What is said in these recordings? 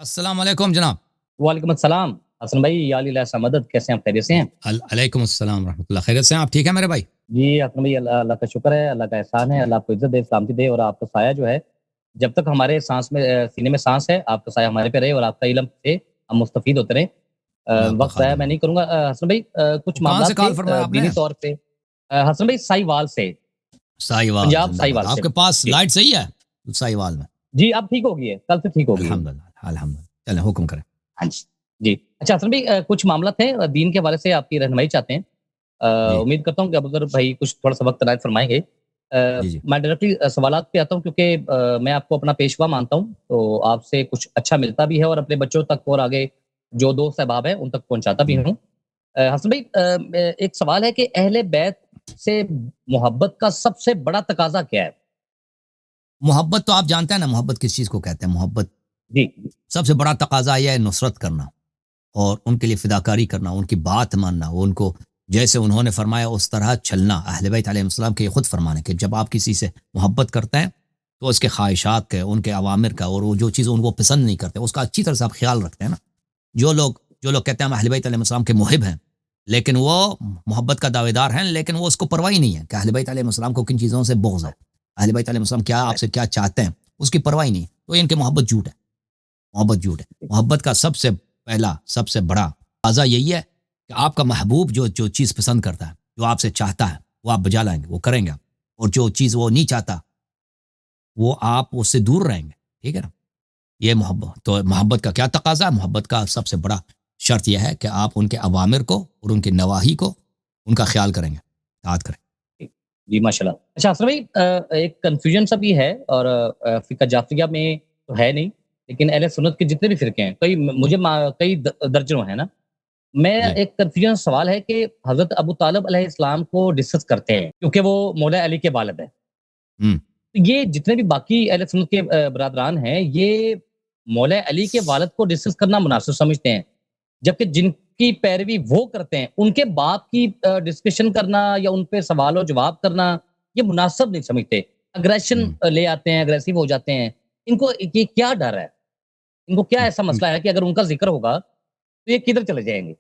السلام علیکم جناب. وعلیکم السلام حسن بھائی، یا اللہ ایسا مدد، کیسے ہیں آپ؟ خیریت سے ہیں؟ علیکم السلام ورحمۃ اللہ. خیریت سے ہیں آپ؟ ٹھیک ہے میرے بھائی. جی حسن بھائی، اللہ کا شکر ہے، اللہ کا احسان ہے، اللہ آپ کو عزت دے، سلامتی دے، اور آپ کا سایہ جو ہے جب تک ہمارے سانس میں سینے میں سانس ہے، آپ کا سایہ ہمارے پہ رہے، اور آپ کا علم سے ہم مستفید ہوتے رہیں. میں آپ کا وقت ضائع خادم میں ہوں. نہیں کروں گا. حسن بھائی، کچھ وہ کہاں سے معاملات تھے کال فرمایا آپ نے؟ دینی طور پہ. حسن بھائی سائی وال سے، سائیوال پنجاب زندہ سائی باد. وال آپ سے. کے پاس جی لائٹ صحیح ہے سائیوال میں؟ جی، اب ٹھیک ہو گئی ہے، کل سے ٹھیک ہو گئی ہے. الحمد للہ الحمد للہ. چلیں حکم کریں. ہاں جی. جی اچھا حسن بھائی، کچھ معاملات ہیں دین کے حوالے سے آپ کی رہنمائی چاہتے ہیں. جی امید کرتا ہوں کہ اب اگر بھائی کچھ تھوڑا سا وقت عنایت فرمائیں گے. جی جی میں ڈائریکٹلی سوالات پہ آتا ہوں، کیونکہ میں آپ کو اپنا پیشوا مانتا ہوں، تو آپ سے کچھ اچھا ملتا بھی ہے، اور اپنے بچوں تک اور آگے جو دوست احباب ہیں ان تک پہنچاتا بھی جی. ہوں. حسن بھائی، ایک سوال ہے کہ اہل بیت سے محبت کا سب سے بڑا تقاضا کیا ہے؟ محبت تو آپ جانتے ہیں نا، محبت کس چیز کو کہتے ہیں. محبت جی سب سے بڑا تقاضا یہ ہے نصرت کرنا، اور ان کے لیے فداکاری کرنا، ان کی بات ماننا، ان کو جیسے انہوں نے فرمایا اس طرح چلنا. اہل بیت علیہ السلام کے یہ خود فرمان ہے کہ جب آپ کسی سے محبت کرتے ہیں تو اس کے خواہشات کا، ان کے اوامر کا، اور وہ جو چیز ان کو پسند نہیں کرتے اس کا اچھی طرح سے آپ خیال رکھتے ہیں نا. جو لوگ کہتے ہیں ہم اہل بیت علیہ السلام کے محب ہیں، لیکن وہ محبت کا دعوے دار ہیں، لیکن وہ اس کو پرواہ ہی نہیں ہے کہ اہل بیت علیہ السلام کو کن چیزوں سے بغض ہے، اہل بیت علیہ السلام کیا آپ سے کیا چاہتے ہیں، اس کی پرواہ ہی نہیں. تو ان کے محبت جھوٹ ہے. محبت جھوٹ ہے. محبت کا سب سے پہلا سب سے بڑا تقاضا یہی ہے کہ آپ کا محبوب جو چیز پسند کرتا ہے، جو آپ سے چاہتا ہے، وہ آپ بجا لائیں گے، وہ کریں گے آپ. اور جو چیز وہ نہیں چاہتا وہ آپ اس سے دور رہیں گے. ٹھیک ہے نا. یہ محبت. تو محبت کا کیا تقاضا ہے؟ محبت کا سب سے بڑا شرط یہ ہے کہ آپ ان کے اوامر کو اور ان کے نواہی کو ان کا خیال کریں گے، اطاعت کریں. جی ماشاء اللہ. اچھا حسن بھائی، ایک کنفیوژن سا بھی ہے، اور فقہ جعفریہ میں تو ہے نہیں، لیکن اہل سنت کے جتنے بھی فرقے ہیں، کئی درجنوں ہیں نا. میں جی. ایک کنفیوژن سوال ہے کہ حضرت ابو طالب علیہ السلام کو ڈسکس کرتے ہیں کیونکہ وہ مولا علی کے والد ہیں. ہم. یہ جتنے بھی باقی اہل سنت کے برادران ہیں، یہ مولا علی کے والد کو ڈسکس کرنا مناسب سمجھتے ہیں، جبکہ جن کی پیروی وہ کرتے ہیں ان کے باپ کی ڈسکشن کرنا یا ان پہ سوال و جواب کرنا یہ مناسب نہیں سمجھتے. اگریشن ہم. لے آتے ہیں، اگریسو ہو جاتے ہیں. ان کو یہ کیا ڈر ہے؟ ان کو کیا ایسا مسئلہ ہے کہ اگر ان کا ذکر ہوگا تو یہ کدھر چلے جائیں گے؟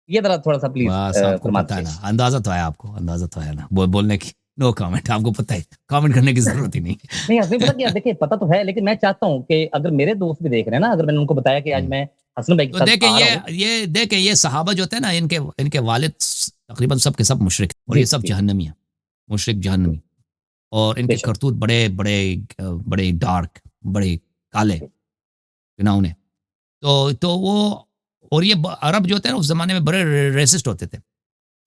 یہ ذرا تھوڑا سا پلیز بس آپ کو فرما پتہ ہے دیجیے. نا، اندازہ تو ہے آپ کو، اندازہ تو ہے نا. بولنے کی نو کامنٹ. آپ کو پتہ ہے کامنٹ کرنے کی ضرورت ہی نہیں. نہیں حسن پتہ کیا، دیکھیں پتہ تو ہے، لیکن میں چاہتا ہوں کہ اگر میرے دوست بھی دیکھ رہے ہیں نا، اگر میں نے ان کو بتایا کہ آج میں حسن بھائی کے تو ساتھ دیکھیں آ رہا ہوں. یہ صحابہ جو تھے نا، ان کے والد تقریباً سب کے سب مشرک، اور جی یہ سب جی جہنمی ہیں، مشرک جہنمی. اور ان بے کے شک. کرتوت بڑے بڑے بڑے ڈارک، بڑے کالے گناہوں. تو وہ، اور یہ عرب جو تھے نا اس زمانے میں بڑے ریسسٹ ہوتے تھے.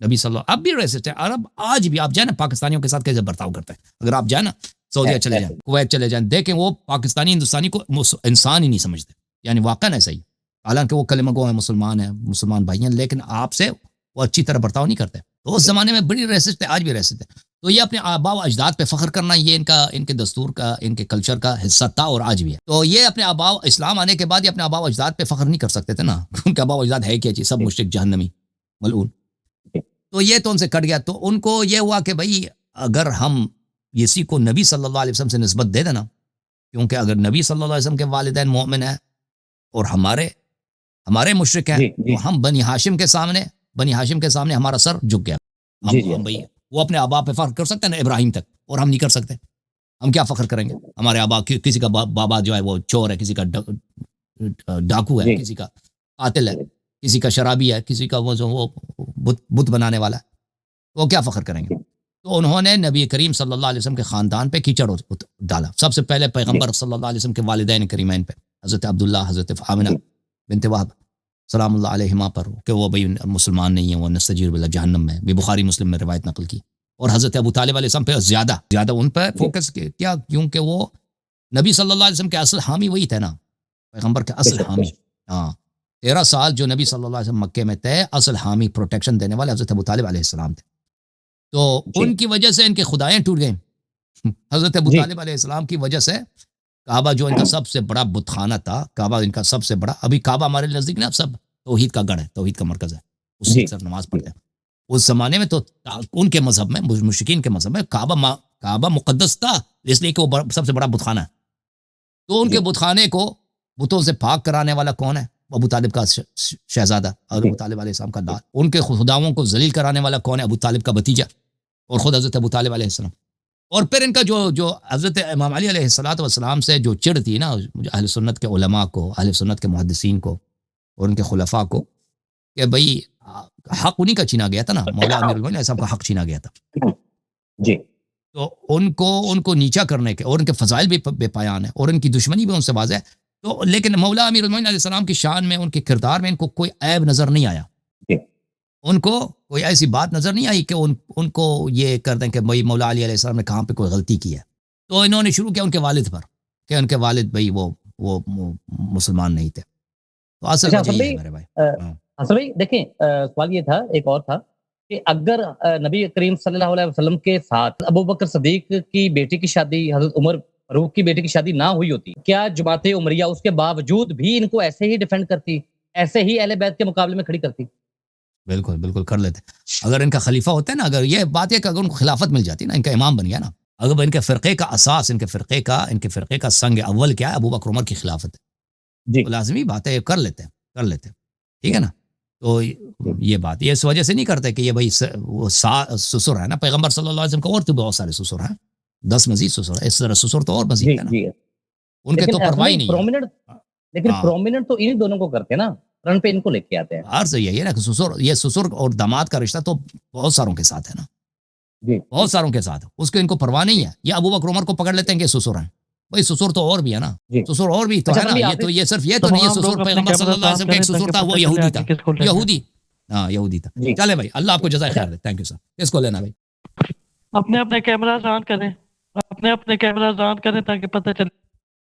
نبی صلی اللہ، اب بھی ریسسٹ ہے عرب. آج بھی آپ جائیں نا پاکستانیوں کے ساتھ کیسے برتاؤ کرتے ہیں. اگر آپ جائیں نا سعودیہ چلے جائیں، کویت چلے جائیں، دیکھیں وہ پاکستانی ہندوستانی کو انسان ہی نہیں سمجھتے. یعنی واقعا ایسا ہی. حالانکہ وہ کلمہ گو ہیں، مسلمان بھائی ہیں، لیکن آپ سے وہ اچھی طرح برتاؤ نہیں کرتے. تو اس زمانے میں بڑی ریسسٹ ہے، آج بھی ریسسٹ ہے. تو یہ اپنے آباء و اجداد پہ فخر کرنا، یہ ان کے دستور کا، ان کے کلچر کا حصہ تھا، اور آج بھی ہے. تو یہ اپنے آباء، اسلام آنے کے بعد یہ اپنے آباء و اجداد پہ فخر نہیں کر سکتے تھے نا. ان کے آباء و اجداد ہے کیا چیز؟ سب مشرک جہنمی ملعون. تو یہ تو ان سے کٹ گیا. تو ان کو یہ ہوا کہ بھئی اگر ہم کسی کو نبی صلی اللہ علیہ وسلم سے نسبت دے دینا، کیونکہ اگر نبی صلی اللہ علیہ وسلم کے والدین مومن ہیں اور ہمارے مشرک ہیں، جی جی تو ہم بنی ہاشم کے سامنے ہمارا سر جھک گیا. جی جی ہم بھئی وہ اپنے آبا پہ فخر کر سکتے ہیں نا، ابراہیم تک، اور ہم نہیں کر سکتے. ہم کیا فخر کریں گے؟ ہمارے آبا، کسی کا بابا جو ہے وہ چور ہے، کسی کا ڈاکو ہے، جی کسی کا قاتل ہے، کسی کا شرابی ہے، کسی کا وہ بت بنانے والا ہے. تو وہ کیا فخر کریں گے؟ تو انہوں نے نبی کریم صلی اللہ علیہ وسلم کے خاندان پہ کیچڑ ڈالا. سب سے پہلے پیغمبر صلی اللہ علیہ وسلم کے والدین کریمین پہ، حضرت عبداللہ، حضرت آمنہ بنت وہب سلام اللہ علیہما پر، کہ وہ بھئی مسلمان نہیں ہیں، وہ نستجیر باللہ جہنم میں. بھی بخاری مسلم میں روایت نقل کی. اور حضرت ابو طالب علیہ السلام پہ زیادہ ان پہ فوکس کیا، کیونکہ وہ نبی صلی اللہ علیہ وسلم کے اصل حامی وہی تھے نا، پیغمبر کے اصل حامی. ہاں 13 سال جو نبی صلی اللہ علیہ وسلم مکے میں تھے، اصل حامی، پروٹیکشن دینے والے حضرت ابو طالب علیہ السلام تھے. تو ان کی وجہ سے ان کے خدایاں ٹوٹ گئیں. حضرت ابو طالب علیہ السلام کی وجہ سے کعبہ جو ان کا سب سے بڑا بت خانہ تھا، کعبہ ان کا سب سے بڑا، ابھی کعبہ ہمارے نزدیک نا سب توحید کا گڑھ ہے، توحید کا مرکز ہے، اس سے سب نماز پڑھتے ہیں. اس زمانے میں تو ان کے مذہب میں، مشرکین کے مذہب میں کعبہ مقدس تھا، اس لیے کہ وہ سب سے بڑا بت خانہ ہے. تو ان کے بت خانے کو بتوں سے پاک کرانے والا کون ہے؟ ابو طالب کا شہزادہ اور ابو طالب علیہ السلام کا لال. ان کے خداؤں کو ذلیل کرانے والا کون ہے؟ ابو طالب کا بھتیجا اور خود حضرت ابو طالب علیہ السلام. اور پھر ان کا جو حضرت امام علی علیہ السلام سے جو چڑ تھی نا اہل سنت کے علماء کو، اہل سنت کے محدثین کو اور ان کے خلفاء کو، کہ بھئی حق انہی کا چھینا گیا تھا نا، مولا امیر المومنین علیہ السلام کا حق چھینا گیا تھا جی. تو ان کو نیچا کرنے کے، اور ان کے فضائل بھی بے پایان ہے اور ان کی دشمنی بھی ان سے واضح ہے. تو لیکن مولا امیر المومنین علیہ السلام کی شان میں، ان کے کردار میں ان کو کوئی عیب نظر نہیں آیا. ان کو کوئی ایسی بات نظر نہیں آئی کہ ان کو یہ کر دیں کہ بھئی مولا علی علیہ السلام نے کہاں پہ کوئی غلطی کی ہے. تو انہوں نے شروع کیا ان کے والد پر کہ ان کے والد بھئی وہ مسلمان نہیں تھے. تو اصل وجہ یہ ہے میرے بھائی. حسن بھائی دیکھیں، سوال یہ تھا، ایک اور تھا کہ اگر نبی کریم صلی اللہ علیہ وسلم کے ساتھ ابوبکر صدیق کی بیٹی کی شادی، حضرت عمر فاروق کی بیٹی کی شادی نہ ہوئی ہوتی، کیا جماعت عمریہ اس کے باوجود بھی ان کو ایسے ہی ڈیفینڈ کرتی، ایسے ہی اہل بیت کے مقابلے میں کھڑی کرتی؟ بالکل کر لیتے. اگر ان کا خلیفہ ہوتا ہے نا، اگر یہ بات ہے کہ اگر ان کو خلافت مل جاتی نا، ان کا امام بن گیا نا، اگر ان کے فرقے کا اساس، ان کے فرقے کا سنگ اول کیا ہے؟ ابوبکر عمر کی خلافت ہے. جی. تو لازمی بات ہے، کر لیتے. ٹھیک ہے نا. تو یہ بات یہ اس وجہ سے نہیں کرتے کہ یہ بھائی وہ سسر ہے نا، پیغمبر صلی اللہ علیہ وسلم کا اور تو بہت سارے سسر ہیں، 10 مزید سسر ہے، اس طرح سسر تو اور مزید ہے نا. ان کے تو پرواہ نہیں ہے. لیکن پرومیننٹ تو انہی دونوں کو کرتے ہیں نا، فرنٹ پہ ان کو لے کے آتے ہیں. عرض یہی ہے نا کہ یہ سسر اور داماد کا رشتہ تو بہت ساروں کے ساتھ ہے نا. بہت ساروں کے ساتھ اس کو ان کو پرواہ نہیں ہے. یہ ابوبکر عمر کو پکڑ لیتے ہیں کہ سسر ہیں. بھائی سسر تو اور بھی ہے نا، سسر اور بھی تو ہے نا. یہ تو یہ صرف یہ تو نہیں ہے سسر پیغمبر صلی اللہ علیہ وسلم کا ایک سسر تھا، وہ یہودی تھا. یہودی تھا. چلے بھائی، اللہ آپ کو جزائے خیر دے. Thank you sir. کس کو لینا بھائی؟ اپنے کیمراز آن کریں، اپنے کیمراز آن کریں تاکہ پتہ چلے.